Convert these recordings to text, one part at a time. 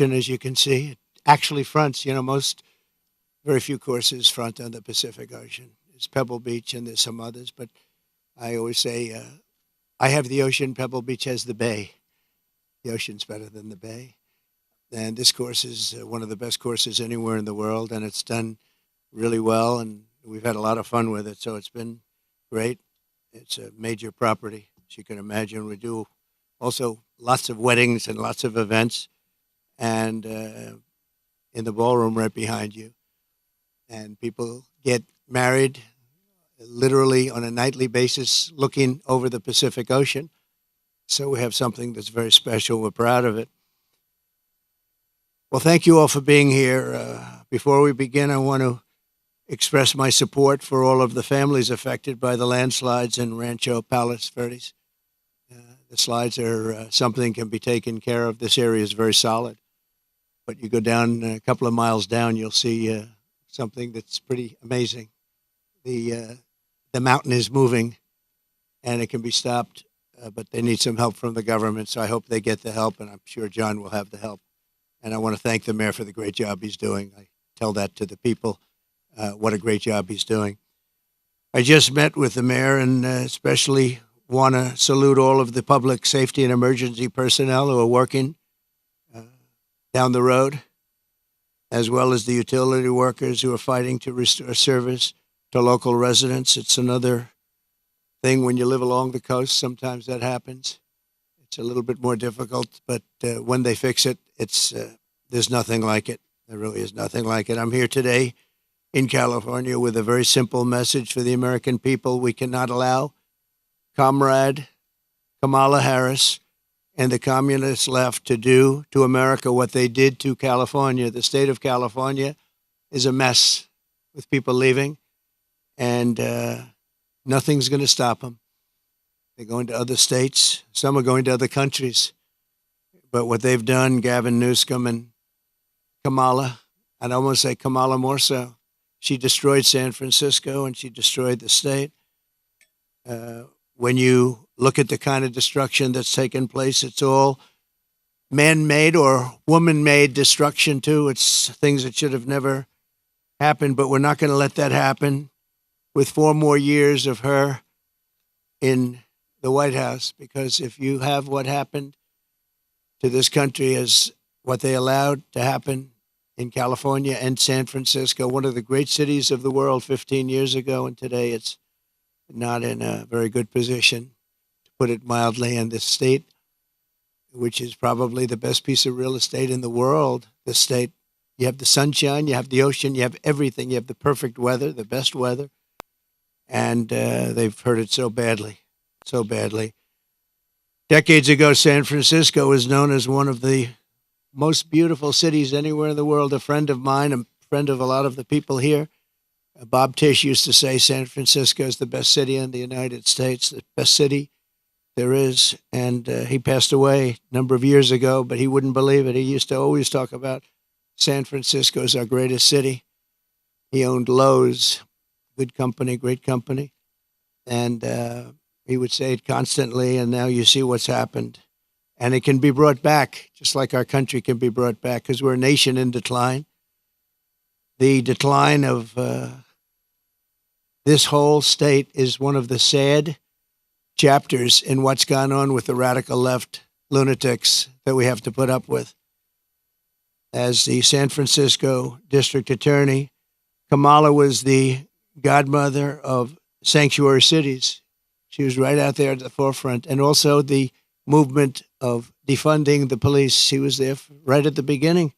as you can see. It actually fronts, very few courses front on the Pacific Ocean. There's Pebble Beach and there's some others, but I always say I have the ocean, Pebble Beach has the bay. The ocean's better than the bay. And this course is one of the best courses anywhere in the world, and it's done really well, and we've had a lot of fun with it, so it's been great. It's a major property, as you can imagine. We do also lots of weddings and lots of events, and in the ballroom right behind you. And people get married literally on a nightly basis looking over the Pacific Ocean. So we have something that's very special. We're proud of it. Well, thank you all for being here. Before we begin, I want to express my support for all of the families affected by the landslides in Rancho Palos Verdes. The slides are something can be taken care of. This area is very solid. But you go down a couple of miles down, you'll see something that's pretty amazing. The mountain is moving, and it can be stopped, but they need some help from the government, so I hope they get the help, and I'm sure John will have the help. And I want to thank the mayor for the great job he's doing. I tell that to the people, what a great job he's doing. I just met with the mayor and especially want to salute all of the public safety and emergency personnel who are working down the road, as well as the utility workers who are fighting to restore service to local residents. It's another thing when you live along the coast. Sometimes that happens. It's a little bit more difficult, but when they fix it, there's nothing like it. There really is nothing like it. I'm here today in California with a very simple message for the American people. We cannot allow Comrade Kamala Harris and the communist left to do to America what they did to California. The state of California is a mess with people leaving, and nothing's going to stop them. They're going to other states. Some are going to other countries. But what they've done, Gavin, Newsom, and Kamala, I'd almost say Kamala more so, she destroyed San Francisco and she destroyed the state. When you look at the kind of destruction that's taken place, it's all man-made or woman-made destruction too. It's things that should have never happened, but we're not going to let that happen with 4 more years of her in the White House, because if you have what happened to this country as what they allowed to happen in California and San Francisco, one of the great cities of the world 15 years ago, and today it's not in a very good position, to put it mildly, in this state, which is probably the best piece of real estate in the world, this state. You have the sunshine, you have the ocean, you have everything. You have the perfect weather, the best weather, and they've hurt it so badly, so badly. Decades ago, San Francisco was known as one of the most beautiful cities anywhere in the world. A friend of mine, a friend of a lot of the people here, Bob Tisch, used to say San Francisco is the best city in the United States, the best city there is. And he passed away a number of years ago, but he wouldn't believe it. He used to always talk about San Francisco as our greatest city. He owned Lowe's, good company, great company. And he would say it constantly, and now you see what's happened. And it can be brought back, just like our country can be brought back, because we're a nation in decline. The decline of this whole state is one of the sad chapters in what's gone on with the radical left lunatics that we have to put up with. As the San Francisco district attorney, Kamala was the godmother of sanctuary cities. She was right out there at the forefront, and also the movement of defunding the police. She was there right at the beginning.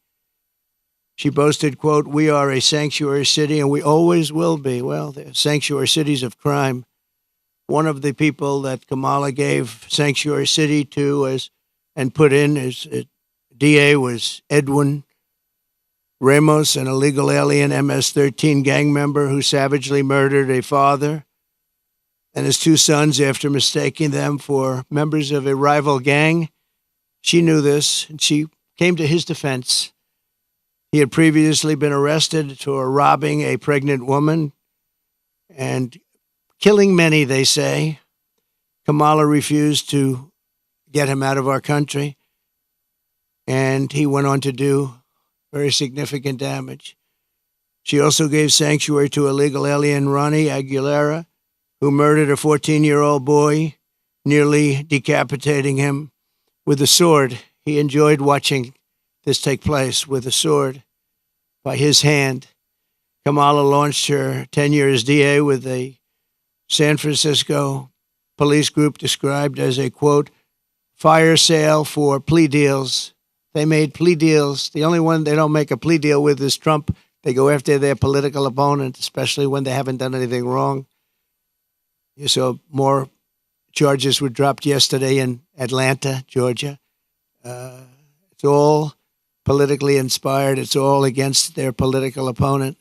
She boasted, quote, "We are a sanctuary city and we always will be." Well, they're sanctuary cities of crime. One of the people that Kamala gave sanctuary city to and put in as DA was Edwin Ramos, an illegal alien MS-13 gang member who savagely murdered a father and his 2 sons after mistaking them for members of a rival gang. She knew this, and she came to his defense. He had previously been arrested for robbing a pregnant woman and killing many, they say. Kamala refused to get him out of our country. and he went on to do very significant damage. She also gave sanctuary to illegal alien Ronnie Aguilera, who murdered a 14-year-old boy, nearly decapitating him with a sword. He enjoyed watching this take place with a sword by his hand. Kamala launched her tenure as DA with a San Francisco police group described as a, quote, fire sale for plea deals. They made plea deals. The only one they don't make a plea deal with is Trump. They go after their political opponent, especially when they haven't done anything wrong. You saw more charges were dropped yesterday in Atlanta, Georgia. It's all politically inspired. It's all against their political opponent.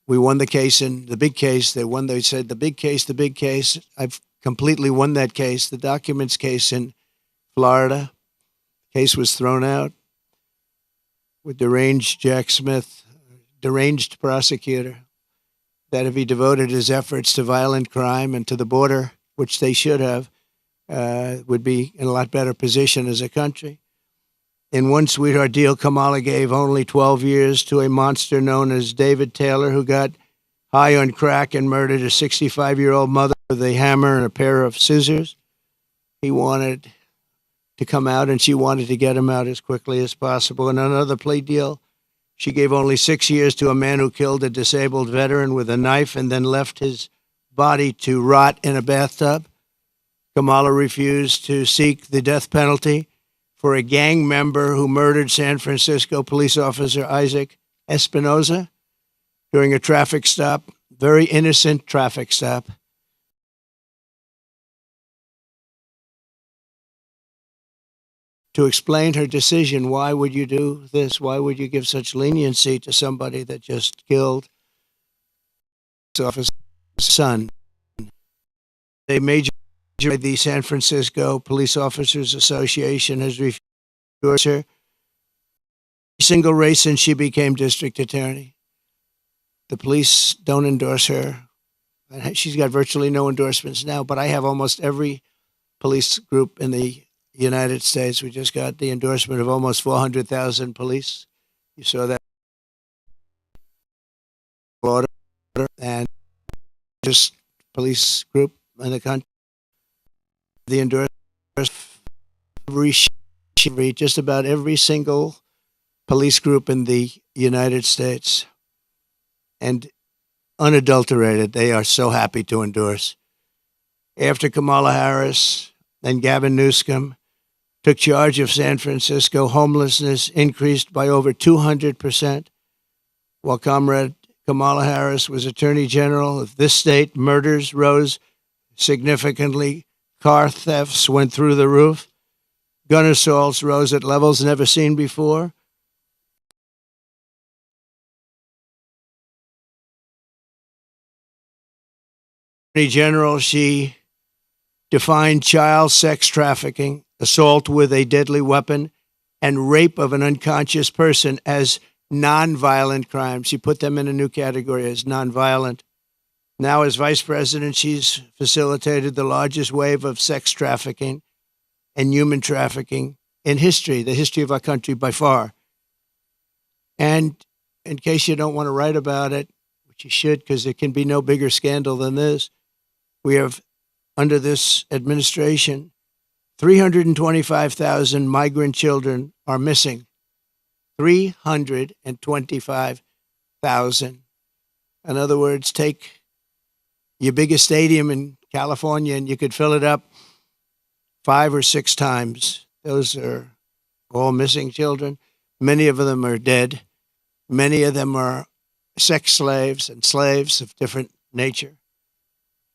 We won the case in the big case. They said the big case. I've completely won that case. The documents case in Florida. Case was thrown out with deranged Jack Smith, deranged prosecutor, that if he devoted his efforts to violent crime and to the border, which they should have, would be in a lot better position as a country. In one sweetheart deal, Kamala gave only 12 years to a monster known as David Taylor, who got high on crack and murdered a 65-year-old mother with a hammer and a pair of scissors. He wanted to come out, and she wanted to get him out as quickly as possible. In another plea deal, she gave only 6 years to a man who killed a disabled veteran with a knife and then left his body to rot in a bathtub. Kamala refused to seek the death penalty for a gang member who murdered San Francisco police officer Isaac Espinoza during a traffic stop, very innocent traffic stop. To explain her decision, why would you do this? Why would you give such leniency to somebody that just killed his officer's son? A major the San Francisco Police Officers Association has refused her single race since she became district attorney. The police don't endorse her. She's got virtually no endorsements now, but I have almost every police group in the United States. We just got the endorsement of almost 400,000 police. You saw that. And just police group in the country. The endorsement just about every single police group in the United States. And unadulterated, they are so happy to endorse. After Kamala Harris and Gavin Newsom took charge of San Francisco, homelessness increased by over 200%. While Comrade Kamala Harris was Attorney General of this state, murders rose significantly. Car thefts went through the roof. Gun assaults rose at levels never seen before. Attorney General, she defined child sex trafficking, assault with a deadly weapon, and rape of an unconscious person as nonviolent crimes. She put them in a new category as nonviolent. Now, as vice president, she's facilitated the largest wave of sex trafficking and human trafficking in history, the history of our country by far. And in case you don't want to write about it, which you should, because there can be no bigger scandal than this, we have, under this administration, 325,000 migrant children are missing. 325,000. In other words, take your biggest stadium in California and you could fill it up 5 or 6 times. Those are all missing children. Many of them are dead. Many of them are sex slaves and slaves of different nature.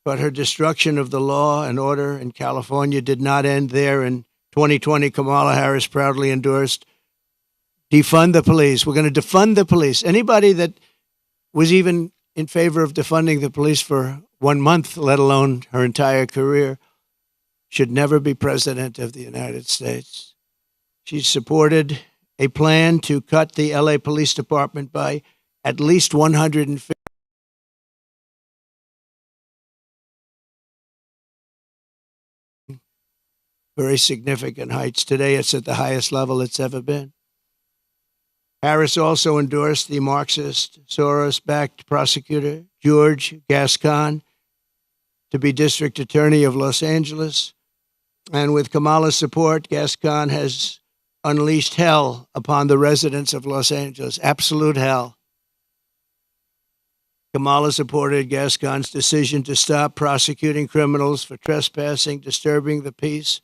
But her destruction of the law and order in California did not end there. In 2020, Kamala Harris proudly endorsed defund the police. We're going to defund the police. Anybody that was even in favor of defunding the police for 1 month, let alone her entire career, should never be president of the United States. She supported a plan to cut the LA Police Department by at least 150. very significant heights. Today, it's at the highest level it's ever been. Harris also endorsed the Marxist, Soros-backed prosecutor, George Gascon, to be district attorney of Los Angeles. And with Kamala's support, Gascon has unleashed hell upon the residents of Los Angeles, absolute hell. Kamala supported Gascon's decision to stop prosecuting criminals for trespassing, disturbing the peace,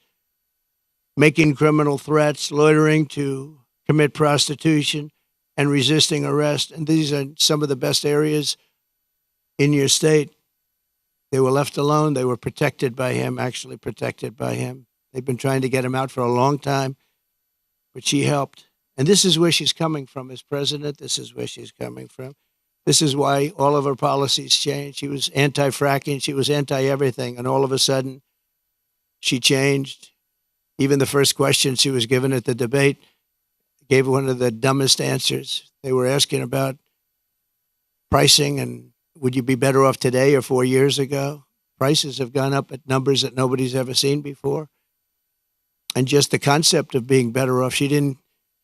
making criminal threats, loitering to commit prostitution, and resisting arrest. And these are some of the best areas in your state. They were left alone. They were protected by him, actually protected by him. They've been trying to get him out for a long time, but she helped. And this is where she's coming from as president. This is where she's coming from. This is why all of her policies changed. She was anti-fracking. She was anti-everything. And all of a sudden, she changed. Even the first question she was given at the debate gave one of the dumbest answers. They were asking about pricing and would you be better off today or 4 years ago? Prices have gone up at numbers that nobody's ever seen before. And just the concept of being better off, she didn't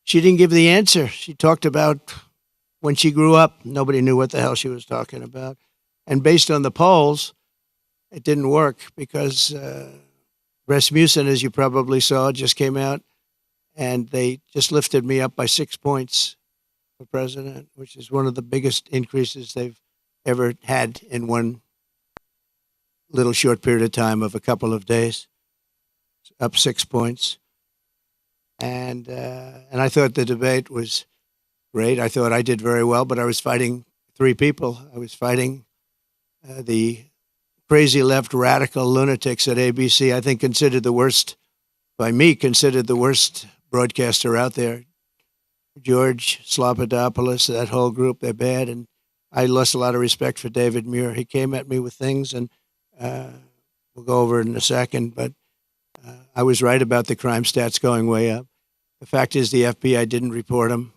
give the answer. She talked about when she grew up, nobody knew what the hell she was talking about. And based on the polls, it didn't work because Rasmussen, as you probably saw, just came out and they just lifted me up by 6 points for president, which is one of the biggest increases they've ever had in one little short period of time of a couple of days. Up 6 points. And I thought the debate was great. I thought I did very well, but I was fighting three people. I was fighting the crazy left radical lunatics at ABC, I think considered the worst broadcaster out there. George Slopadopoulos, that whole group, they're bad. And I lost a lot of respect for David Muir. He came at me with things, and we'll go over it in a second, but I was right about the crime stats going way up. The fact is the FBI didn't report them,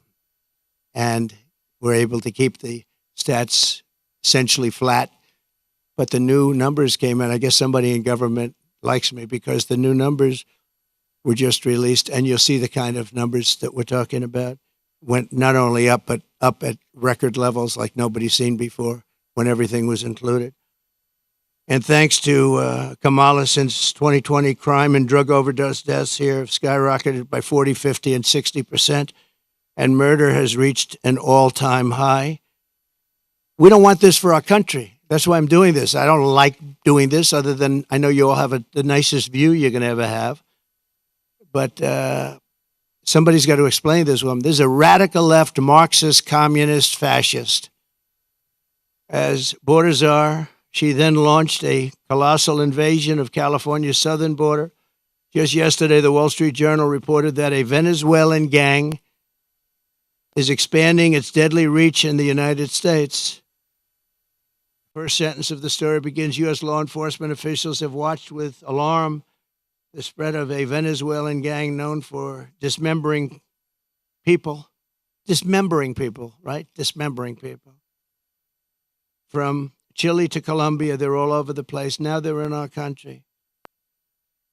and we're able to keep the stats essentially flat. But the new numbers came in. I guess somebody in government likes me because the new numbers were just released, and you'll see the kind of numbers that we're talking about went not only up, but up at record levels like nobody's seen before when everything was included. And thanks to Kamala, since 2020, crime and drug overdose deaths here have skyrocketed by 40, 50, and 60%, and murder has reached an all-time high. We don't want this for our country. That's why I'm doing this. I don't like doing this other than I know you all have the nicest view you're going to ever have. But somebody's got to explain this one. There's a radical left, Marxist, communist, fascist. As border czar, she then launched a colossal invasion of California's southern border. Just yesterday, the Wall Street Journal reported that a Venezuelan gang is expanding its deadly reach in the United States. First sentence of the story begins, U.S. law enforcement officials have watched with alarm the spread of a Venezuelan gang known for dismembering people. Dismembering people, right? Dismembering people. From Chile to Colombia, they're all over the place. Now they're in our country.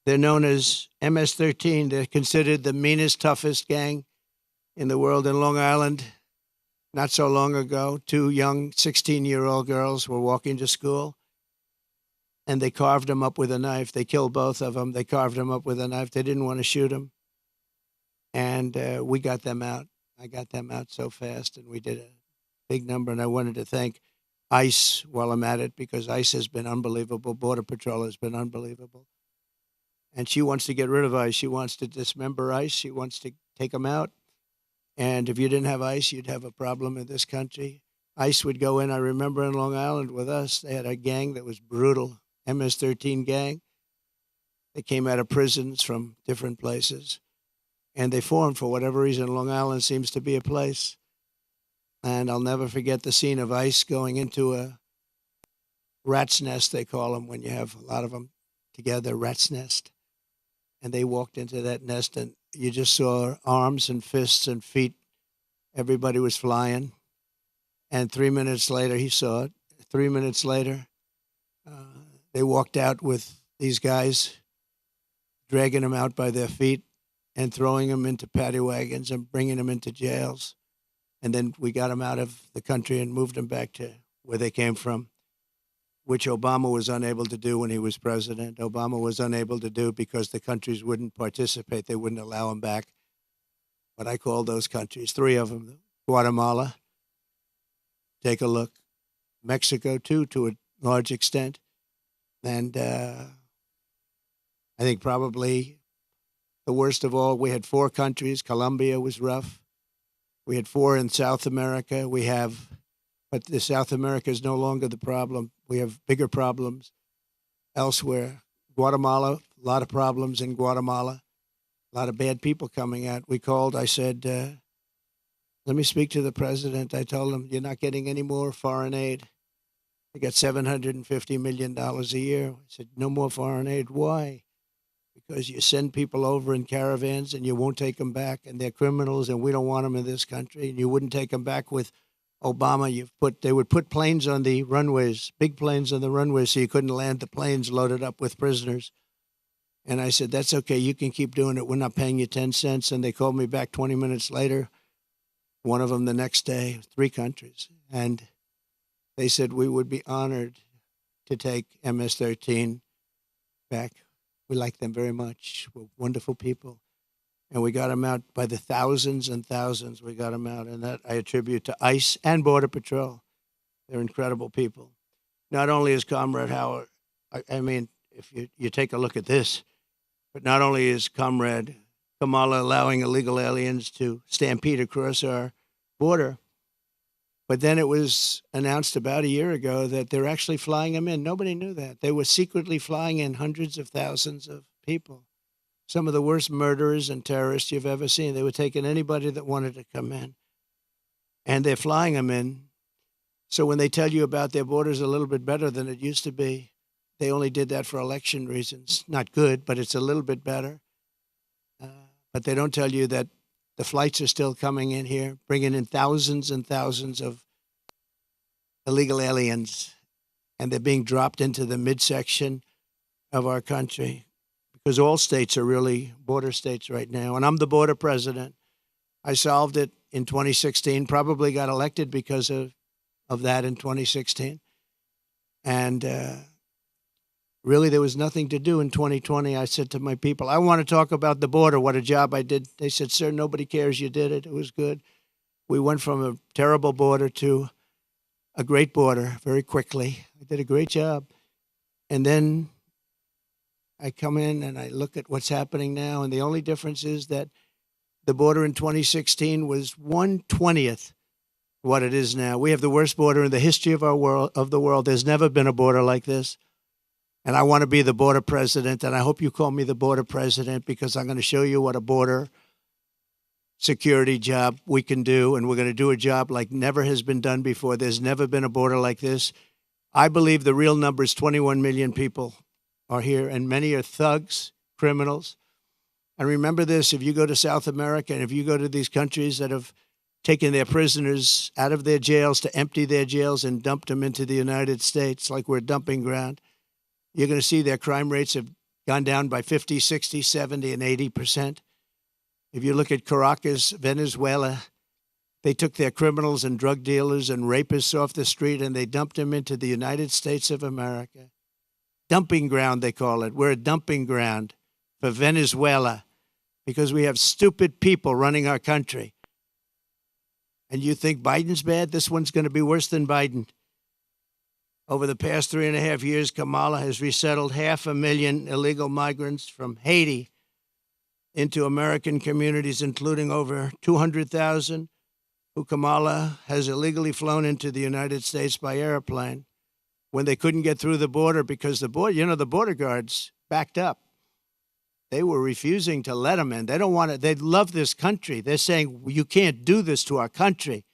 They're known as MS-13. They're considered the meanest, toughest gang in the world. In Long Island, not so long ago, two young 16-year-old girls were walking to school, and they carved them up with a knife. They killed both of them. They carved them up with a knife. They didn't want to shoot them. And we got them out. I got them out so fast, and we did a big number. And I wanted to thank ICE while I'm at it, because ICE has been unbelievable. Border Patrol has been unbelievable. And she wants to get rid of ICE. She wants to dismember ICE. She wants to take them out. And if you didn't have ICE, you'd have a problem in this country. ICE would go in. I remember in Long Island with us, they had a gang that was brutal, MS-13 gang. They came out of prisons from different places. And they formed, for whatever reason, Long Island seems to be a place. And I'll never forget the scene of ICE going into a rat's nest, they call them, when you have a lot of them together, rat's nest. And they walked into that nest, and you just saw arms and fists and feet. Everybody was flying. And 3 minutes later, he saw it. 3 minutes later, they walked out with these guys dragging them out by their feet and throwing them into paddy wagons and bringing them into jails. And then we got them out of the country and moved them back to where they came from, which Obama was unable to do when he was president. Obama was unable to do because the countries wouldn't participate. They wouldn't allow him back. But I called those countries, 3 of them. Guatemala, take a look. Mexico, too, to a large extent. And I think probably the worst of all, we had 4 countries. Colombia was rough. We had 4 in South America. But the South America is no longer the problem. We have bigger problems elsewhere. Guatemala, a lot of problems in Guatemala. A lot of bad people coming out. We called, I said, let me speak to the president. I told him, you're not getting any more foreign aid. I got $750 million a year. I said, no more foreign aid. Why? Because you send people over in caravans and you won't take them back, and they're criminals, and we don't want them in this country, and you wouldn't take them back with Obama. They would put planes on the runways, big planes on the runways, so you couldn't land the planes loaded up with prisoners. And I said, that's okay. You can keep doing it. We're not paying you 10 cents. And they called me back 20 minutes later, one of them the next day, 3 countries. And they said we would be honored to take MS-13 back. We like them very much. We're wonderful people. And we got them out by the thousands and thousands. We got them out. And that I attribute to ICE and Border Patrol. They're incredible people. Not only is Comrade Howard, I mean, if you take a look at this, but not only is Comrade Kamala allowing illegal aliens to stampede across our border, but then it was announced about a year ago that they're actually flying them in. Nobody knew that. They were secretly flying in hundreds of thousands of people. Some of the worst murderers and terrorists you've ever seen. They were taking anybody that wanted to come in, and they're flying them in. So when they tell you about their borders a little bit better than it used to be, they only did that for election reasons. Not good, but it's a little bit better. But they don't tell you that the flights are still coming in here, bringing in thousands and thousands of illegal aliens, and they're being dropped into the midsection of our country because all states are really border states right now. And I'm the border president. I solved it in 2016, probably got elected because of that in 2016. And really, there was nothing to do in 2020. I said to my people, I want to talk about the border, what a job I did. They said, sir, nobody cares you did it. It was good. We went from a terrible border to a great border very quickly. I did a great job. And then I come in and I look at what's happening now, and the only difference is that the border in 2016 was 1/20th what it is now. We have the worst border in the history of the world. There's never been a border like this. And I want to be the border president, and I hope you call me the border president because I'm going to show you what a border security job we can do, and we're going to do a job like never has been done before. There's never been a border like this. I believe the real number is 21 million people are here, and many are thugs, criminals. And remember this, if you go to South America and if you go to these countries that have taken their prisoners out of their jails to empty their jails and dumped them into the United States like we're a dumping ground, you're going to see their crime rates have gone down by 50, 60, 70, and 80%. If you look at Caracas, Venezuela, they took their criminals and drug dealers and rapists off the street and they dumped them into the United States of America. Dumping ground, they call it. We're a dumping ground for Venezuela because we have stupid people running our country. And you think Biden's bad? This one's going to be worse than Biden. Over the past 3.5 years, Kamala has resettled 500,000 illegal migrants from Haiti into American communities, including over 200,000 who Kamala has illegally flown into the United States by airplane when they couldn't get through the border because the border guards backed up. They were refusing to let them in. They don't want it. They love this country. They're saying, you can't do this to our country.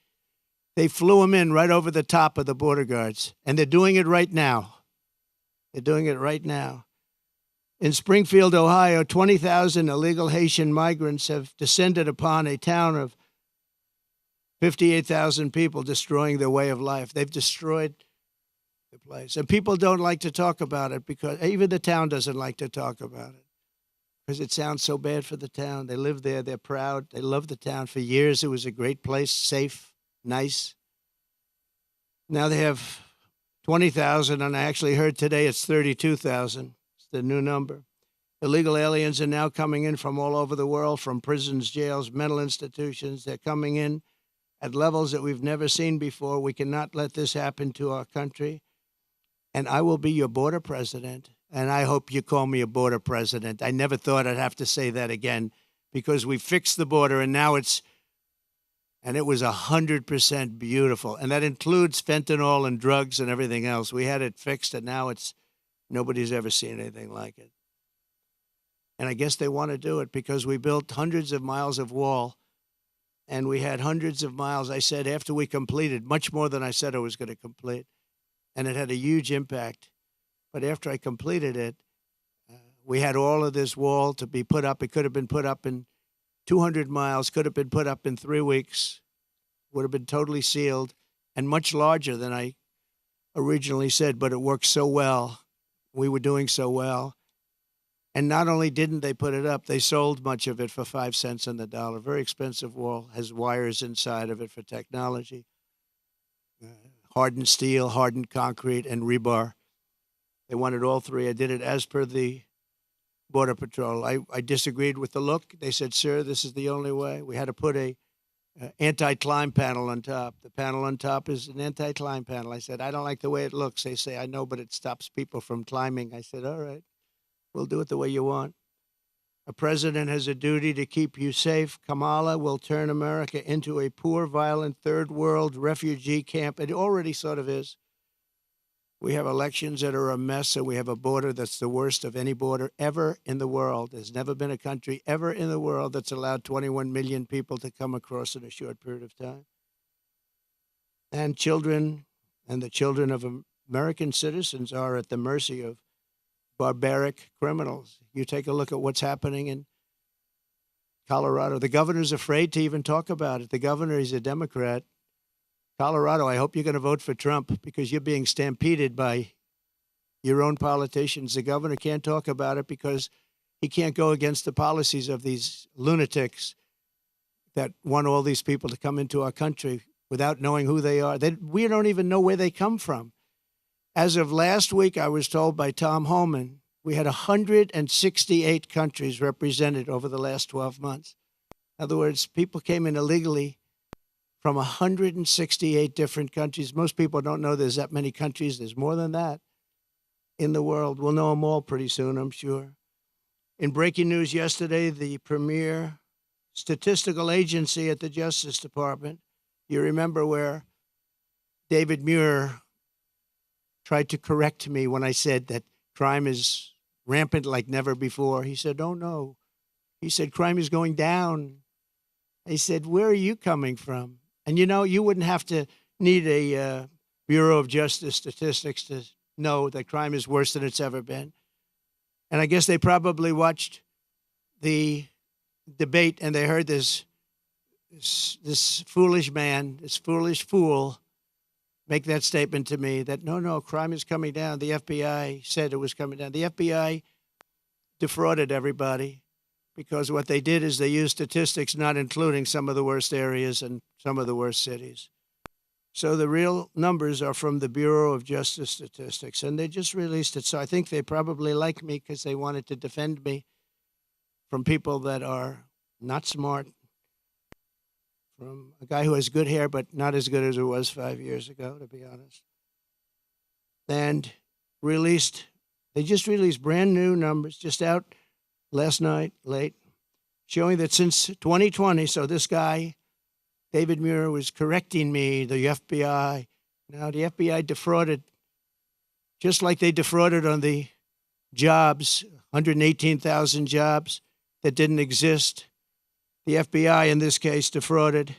They flew them in right over the top of the border guards, and they're doing it right now. They're doing it right now. In Springfield, Ohio, 20,000 illegal Haitian migrants have descended upon a town of 58,000 people, destroying their way of life. They've destroyed the place. And people don't like to talk about it because even the town doesn't like to talk about it. because it sounds so bad for the town. They live there. They're proud. They love the town. For years, it was a great place, safe, nice. Now they have 20,000, and I actually heard today it's 32,000. It's the new number. Illegal aliens are now coming in from all over the world, from prisons, jails, mental institutions. They're coming in at levels that we've never seen before. We cannot let this happen to our country. And I will be your border president. And I hope you call me a border president. I never thought I'd have to say that again, because we fixed the border, and now it was 100% beautiful. And that includes fentanyl and drugs and everything else. We had it fixed, and now nobody's ever seen anything like it. And I guess they want to do it because we built hundreds of miles of wall, and we had hundreds of miles, I said, after we completed, much more than I said I was going to complete. And it had a huge impact. But after I completed it, we had all of this wall to be put up. It could have been put up in 200 miles, could have been put up in 3 weeks, would have been totally sealed, and much larger than I originally said, but it worked so well. We were doing so well. And not only didn't they put it up, they sold much of it for 5 cents on the dollar. Very expensive wall, has wires inside of it for technology. Hardened steel, hardened concrete, and rebar. They wanted all three. I did it as per the Border Patrol. I disagreed with the look. They said, sir, this is the only way. We had to put a anti-climb panel on top. The panel on top is an anti-climb panel. I said, I don't like the way it looks. They say, I know, but it stops people from climbing. I said, all right, we'll do it the way you want. A president has a duty to keep you safe. Kamala will turn America into a poor, violent, third world refugee camp. It already sort of is. We have elections that are a mess, and we have a border that's the worst of any border ever in the world. There's never been a country ever in the world that's allowed 21 million people to come across in a short period of time. And children and the children of American citizens are at the mercy of barbaric criminals. You take a look at what's happening in Colorado. The governor's afraid to even talk about it. The governor is a Democrat. Colorado, I hope you're going to vote for Trump because you're being stampeded by your own politicians. The governor can't talk about it because he can't go against the policies of these lunatics that want all these people to come into our country without knowing who they are. We don't even know where they come from. As of last week, I was told by Tom Homan, we had 168 countries represented over the last 12 months. In other words, people came in illegally from 168 different countries. Most people don't know there's that many countries. There's more than that in the world. We'll know them all pretty soon, I'm sure. In breaking news yesterday, the premier statistical agency at the Justice Department, you remember where David Muir tried to correct me when I said that crime is rampant like never before. He said, oh, no. He said, crime is going down. I said, where are you coming from? And, you know, you wouldn't have to need a Bureau of Justice statistics to know that crime is worse than it's ever been. And I guess they probably watched the debate and they heard this foolish man, this foolish fool, make that statement to me that, no, crime is coming down. The FBI said it was coming down. The FBI defrauded everybody because what they did is they used statistics not including some of the worst areas and some of the worst cities. So the real numbers are from the Bureau of Justice Statistics, and they just released it. So I think they probably like me because they wanted to defend me from people that are not smart, from a guy who has good hair, but not as good as it was 5 years ago, to be honest. And they just released brand new numbers, just out last night, late, showing that since 2020, so this guy, David Muir, was correcting me, the FBI. Now, the FBI defrauded, just like they defrauded on the jobs, 118,000 jobs that didn't exist. The FBI, in this case, defrauded.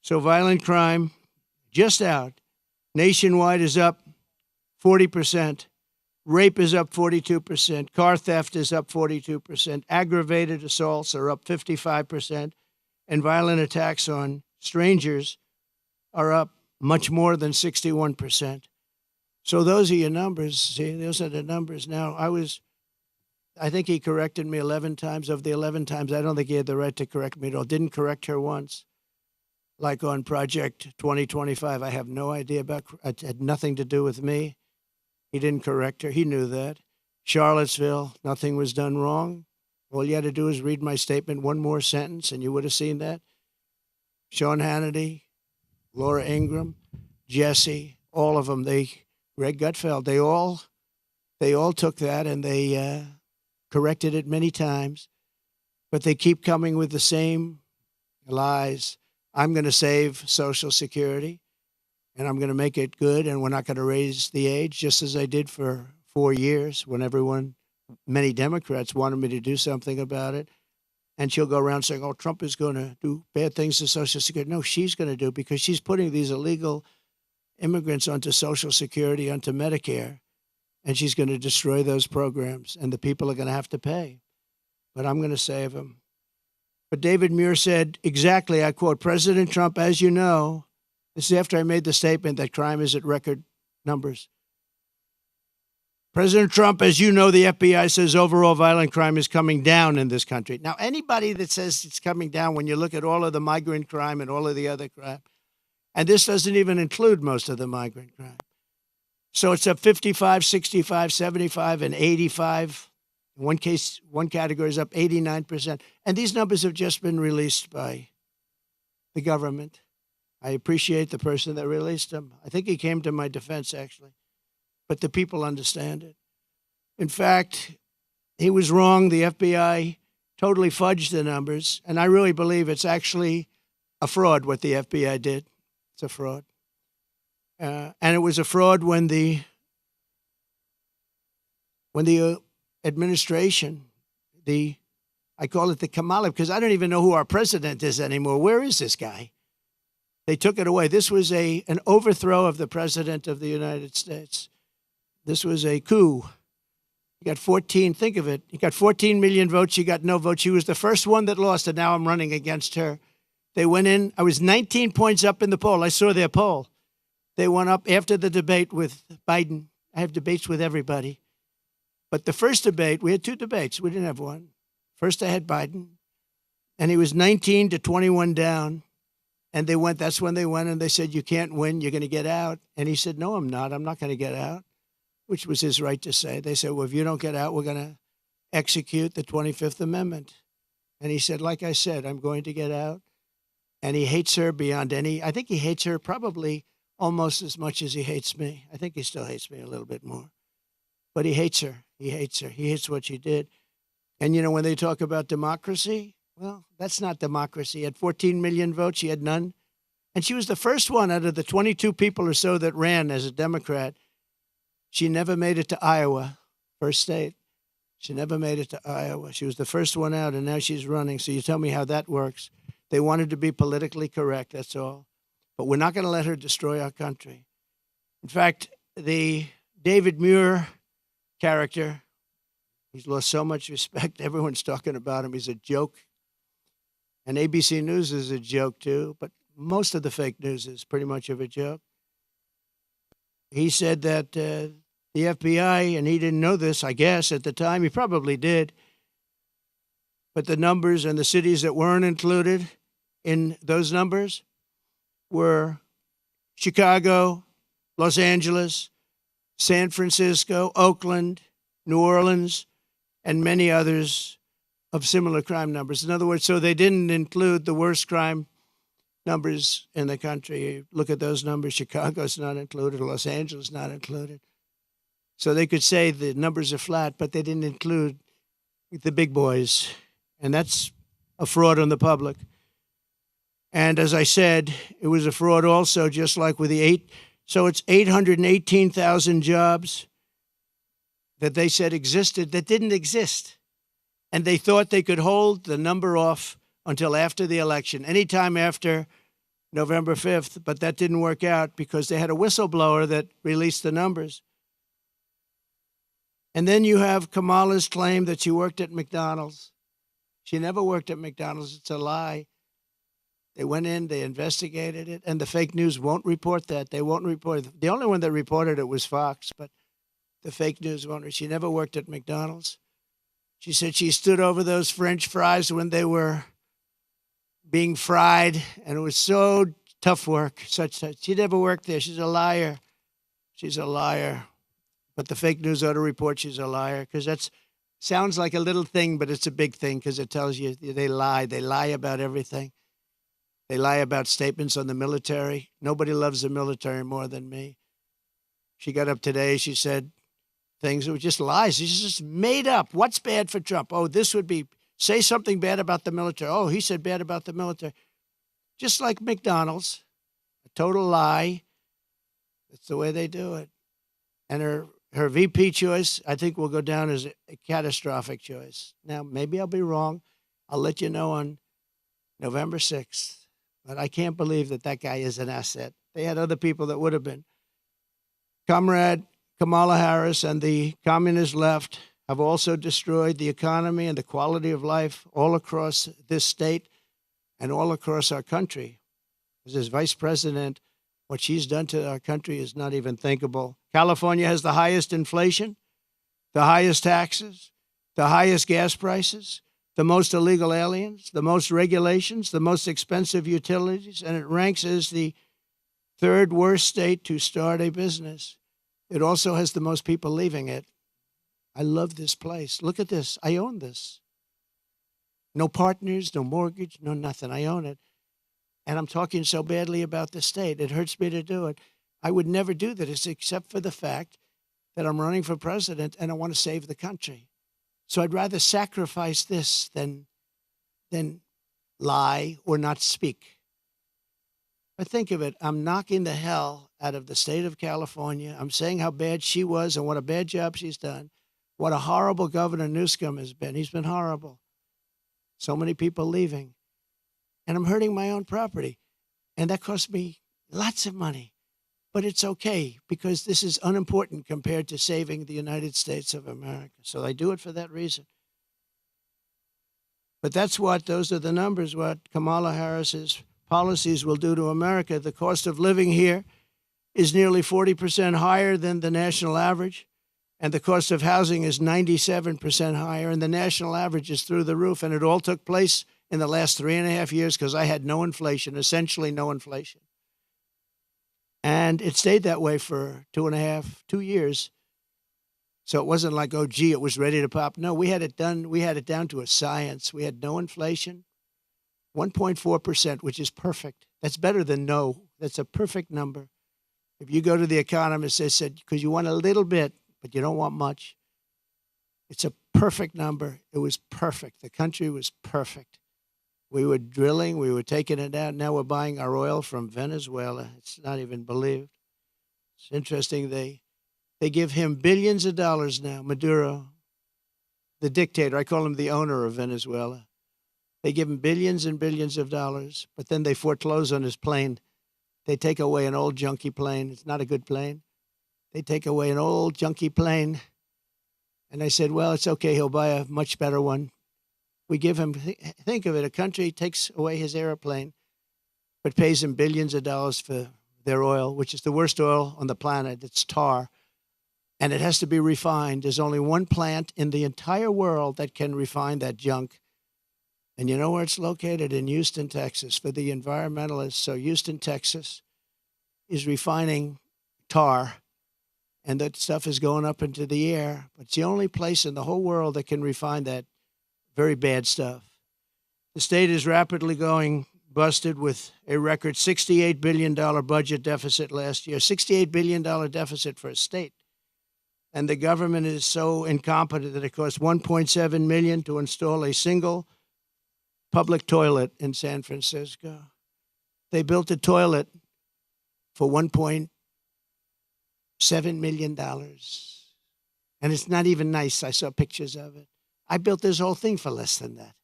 So violent crime, just out, nationwide is up 40%. Rape is up 42%. Car theft is up 42%. Aggravated assaults are up 55%. And violent attacks on strangers are up much more than 61%. So those are your numbers. See, those are the numbers. Now, I think he corrected me 11 times. Of the 11 times, I don't think he had the right to correct me at all. Didn't correct her once. Like on Project 2025, I have no idea about, it had nothing to do with me. He didn't correct her. He knew that. Charlottesville, nothing was done wrong. All you had to do is read my statement, one more sentence, and you would have seen that. Sean Hannity, Laura Ingraham, Jesse, all of them, Greg Gutfeld, they all took that and they corrected it many times, but they keep coming with the same lies. I'm going to save Social Security, and I'm going to make it good, and we're not going to raise the age, just as I did for 4 years when many Democrats wanted me to do something about it. And she'll go around saying, oh, Trump is going to do bad things to Social Security. No, she's going to do, because she's putting these illegal immigrants onto Social Security, onto Medicare, and she's going to destroy those programs, and the people are going to have to pay. But I'm going to save them. But David Muir said exactly, I quote, President Trump, as you know, this is after I made the statement that crime is at record numbers. President Trump, as you know, the FBI says overall violent crime is coming down in this country. Now, anybody that says it's coming down, when you look at all of the migrant crime and all of the other crime, and this doesn't even include most of the migrant crime. So it's up 55, 65, 75, and 85. In one case, one category is up 89%. And these numbers have just been released by the government. I appreciate the person that released them. I think he came to my defense, actually. But the people understand it. In fact, he was wrong. The FBI totally fudged the numbers. And I really believe it's actually a fraud what the FBI did. It's a fraud. And it was a fraud when the administration, I call it the Kamala, because I don't even know who our president is anymore. Where is this guy? They took it away. This was an overthrow of the president of the United States. This was a coup. He got 14, think of it. He got 14 million votes. She got no votes. She was the first one that lost, and now I'm running against her. They went in. I was 19 points up in the poll. I saw their poll. They went up after the debate with Biden. I have debates with everybody. But the first debate, we had two debates. We didn't have one. First, I had Biden, and he was 19 to 21 down. And that's when they went, and they said, you can't win. You're going to get out. And he said, no, I'm not. I'm not going to get out, which was his right to say. They said, well, if you don't get out, we're going to execute the 25th Amendment. And he said, like I said, I'm going to get out. And he hates her beyond I think he hates her probably almost as much as he hates me. I think he still hates me a little bit more. But he hates her. He hates her. He hates what she did. And, when they talk about democracy, well, that's not democracy. He had 14 million votes. She had none. And she was the first one out of the 22 people or so that ran as a Democrat. She never made it to Iowa, first state. She never made it to Iowa. She was the first one out, and now she's running. So you tell me how that works. They wanted to be politically correct, that's all. But we're not going to let her destroy our country. In fact, the David Muir character, he's lost so much respect. Everyone's talking about him. He's a joke. And ABC News is a joke, too. But most of the fake news is pretty much of a joke. He said that the FBI, and he didn't know this, I guess, at the time. He probably did. But the numbers and the cities that weren't included in those numbers were Chicago, Los Angeles, San Francisco, Oakland, New Orleans, and many others of similar crime numbers. In other words, so they didn't include the worst crime numbers in the country. Look at those numbers. Chicago's not included. Los Angeles not included. So they could say the numbers are flat, but they didn't include the big boys. And that's a fraud on the public. And as I said, it was a fraud also, just like with so it's 818,000 jobs that they said existed that didn't exist. And they thought they could hold the number off until after the election, anytime after November 5th, but that didn't work out because they had a whistleblower that released the numbers. And then you have Kamala's claim that she worked at McDonald's. She never worked at McDonald's. It's a lie. They went in, they investigated it, and the fake news won't report that. They won't report it. The only one that reported it was Fox, but the fake news won't. She never worked at McDonald's. She said she stood over those French fries when they were being fried, and it was so tough work. She never worked there. She's a liar. She's a liar. But the fake news ought to report she's a liar, because that sounds like a little thing, but it's a big thing, because it tells you they lie. They lie about everything. They lie about statements on the military. Nobody loves the military more than me. She got up today. She said things that were just lies. She's just made up. What's bad for Trump? Oh, this would be, say something bad about the military. Oh, he said bad about the military. Just like McDonald's, a total lie. That's the way they do it. And her VP choice, I think, will go down as a catastrophic choice. Now, maybe I'll be wrong. I'll let you know on November 6th. But I can't believe that guy is an asset. They had other people that would have been. Comrade Kamala Harris and the communist left have also destroyed the economy and the quality of life all across this state and all across our country. As vice president, what she's done to our country is not even thinkable. California has the highest inflation, the highest taxes, the highest gas prices, the most illegal aliens, the most regulations, the most expensive utilities, and it ranks as the third worst state to start a business. It also has the most people leaving it. I love this place. Look at this. I own this. No partners, no mortgage, no nothing. I own it. And I'm talking so badly about the state. It hurts me to do it. I would never do this except for the fact that I'm running for president and I want to save the country. So I'd rather sacrifice this than lie or not speak. But think of it. I'm knocking the hell out of the state of California. I'm saying how bad she was and what a bad job she's done. What a horrible governor Newsom has been. He's been horrible. So many people leaving. And I'm hurting my own property. And that cost me lots of money. But it's okay, because this is unimportant compared to saving the United States of America. So I do it for that reason. But those are the numbers, what Kamala Harris's policies will do to America. The cost of living here is nearly 40% higher than the national average. And the cost of housing is 97% higher. And the national average is through the roof. And it all took place in the last 3.5 years because I had no inflation, essentially no inflation. And it stayed that way for 2 years. So it wasn't like, oh, gee, it was ready to pop. No, we had it done. We had it down to a science. We had no inflation, 1.4%, which is perfect. That's better than no. That's a perfect number. If you go to the economist, they said, because you want a little bit, but you don't want much. It's a perfect number. It was perfect. The country was perfect. We were drilling. We were taking it out. Now we're buying our oil from Venezuela. It's not even believed. It's interesting. They give him billions of dollars now, Maduro, the dictator. I call him the owner of Venezuela. They give him billions and billions of dollars, but then they foreclose on his plane. They take away an old junky plane. It's not a good plane. They take away an old junky plane. And I said, well, it's okay. He'll buy a much better one. We give him, think of it, a country takes away his airplane, but pays him billions of dollars for their oil, which is the worst oil on the planet. It's tar. And it has to be refined. There's only one plant in the entire world that can refine that junk. And you know where it's located? In Houston, Texas, for the environmentalists. So Houston, Texas is refining tar, and that stuff is going up into the air. But it's the only place in the whole world that can refine that very bad stuff. The state is rapidly going busted with a record $68 billion budget deficit last year, $68 billion deficit for a state. And the government is so incompetent that it costs $1.7 million to install a single public toilet in San Francisco. They built a toilet for $1.7 million. And it's not even nice. I saw pictures of it. I built this whole thing for less than that.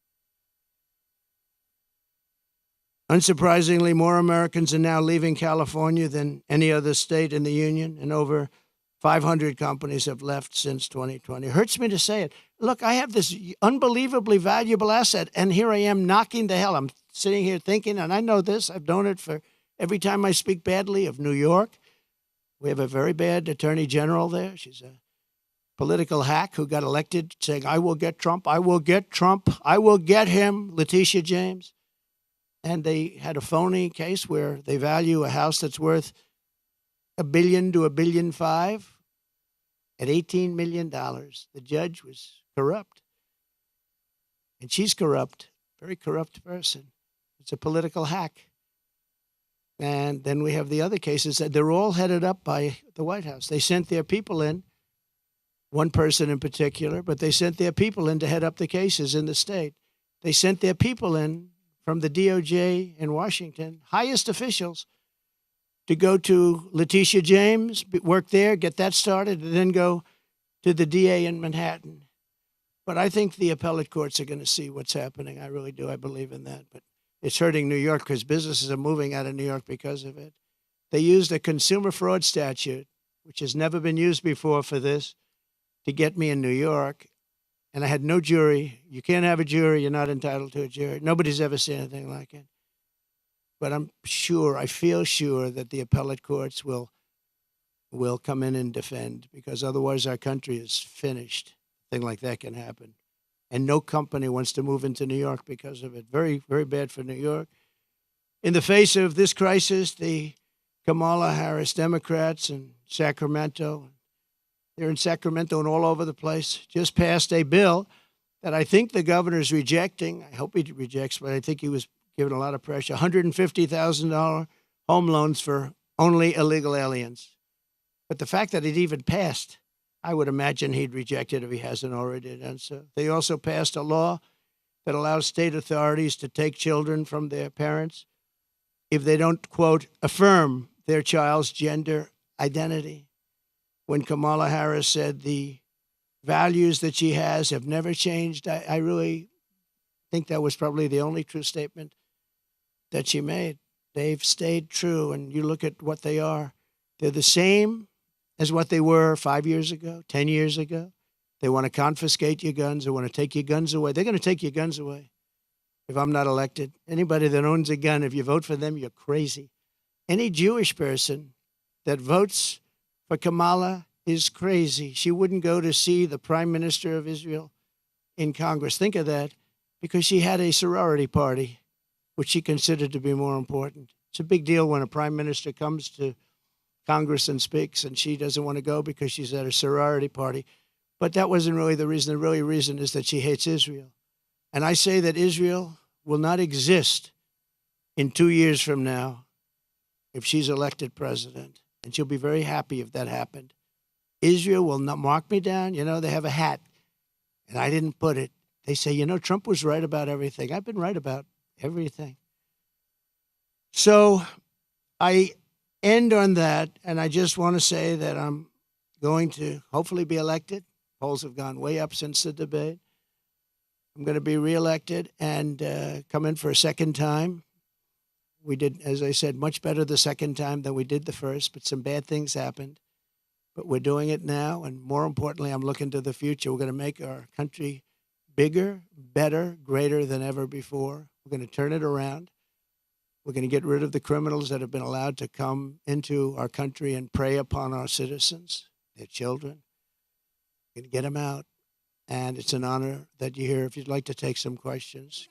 Unsurprisingly, more Americans are now leaving California than any other state in the union, and over 500 companies have left since 2020. It hurts me to say it. Look, I have this unbelievably valuable asset, and here I am knocking the hell. I'm sitting here thinking, and I know this, I've known it for every time I speak badly of New York. We have a very bad attorney general there. She's a political hack who got elected saying, I will get Trump, I will get Trump, I will get him, Letitia James. And they had a phony case where they value a house that's worth $1 billion to $1.5 billion at $18 million. The judge was corrupt. And she's corrupt, very corrupt person. It's a political hack. And then we have the other cases that they're all headed up by the White House. They sent their people in, one person in particular, but they sent their people in to head up the cases in the state. They sent their people in from the DOJ in Washington, highest officials, to go to Letitia James, work there, get that started, and then go to the DA in Manhattan. But I think the appellate courts are going to see what's happening. I really do. I believe in that. But it's hurting New York because businesses are moving out of New York because of it. They used a consumer fraud statute, which has never been used before for this, to get me in New York. And I had no jury. You can't have a jury. You're not entitled to a jury. Nobody's ever seen anything like it. But I'm sure, I feel sure that the appellate courts will come in and defend, because otherwise our country is finished. A thing like that can happen. And no company wants to move into New York because of it. Very, very bad for New York. In the face of this crisis, the Kamala Harris Democrats in Sacramento, they're in Sacramento and all over the place, just passed a bill that I think the governor's rejecting. I hope he rejects, but I think he was given a lot of pressure. $150,000 home loans for only illegal aliens. But the fact that it even passed, I would imagine he'd reject it if he hasn't already done so. They also passed a law that allows state authorities to take children from their parents if they don't, quote, affirm their child's gender identity. When Kamala Harris said the values that she has have never changed, I really think that was probably the only true statement that she made. They've stayed true, and you look at what they are. They're the same as what they were 5 years ago, 10 years ago. They want to confiscate your guns. They want to take your guns away. They're going to take your guns away if I'm not elected. Anybody that owns a gun, if you vote for them, you're crazy. Any Jewish person that votes for Kamala is crazy. She wouldn't go to see the Prime Minister of Israel in Congress. Think of that, because she had a sorority party, which she considered to be more important. It's a big deal when a prime minister comes to Congress and speaks, and she doesn't want to go because she's at a sorority party. But that wasn't really the reason. The really reason is that she hates Israel. And I say that Israel will not exist in 2 years from now if she's elected president. And she'll be very happy if that happened. Israel will not mark me down. You know, they have a hat, and I didn't put it. They say, you know, Trump was right about everything. I've been right about everything. So I end on that, and I just want to say that I'm going to hopefully be elected. Polls have gone way up since the debate. I'm going to be reelected and come in for a second time. We did, as I said, much better the second time than we did the first, but some bad things happened. But we're doing it now, and more importantly, I'm looking to the future. We're going to make our country bigger, better, greater than ever before. We're going to turn it around. We're going to get rid of the criminals that have been allowed to come into our country and prey upon our citizens, their children. We're going to get them out. And it's an honor that you're here. If you'd like to take some questions.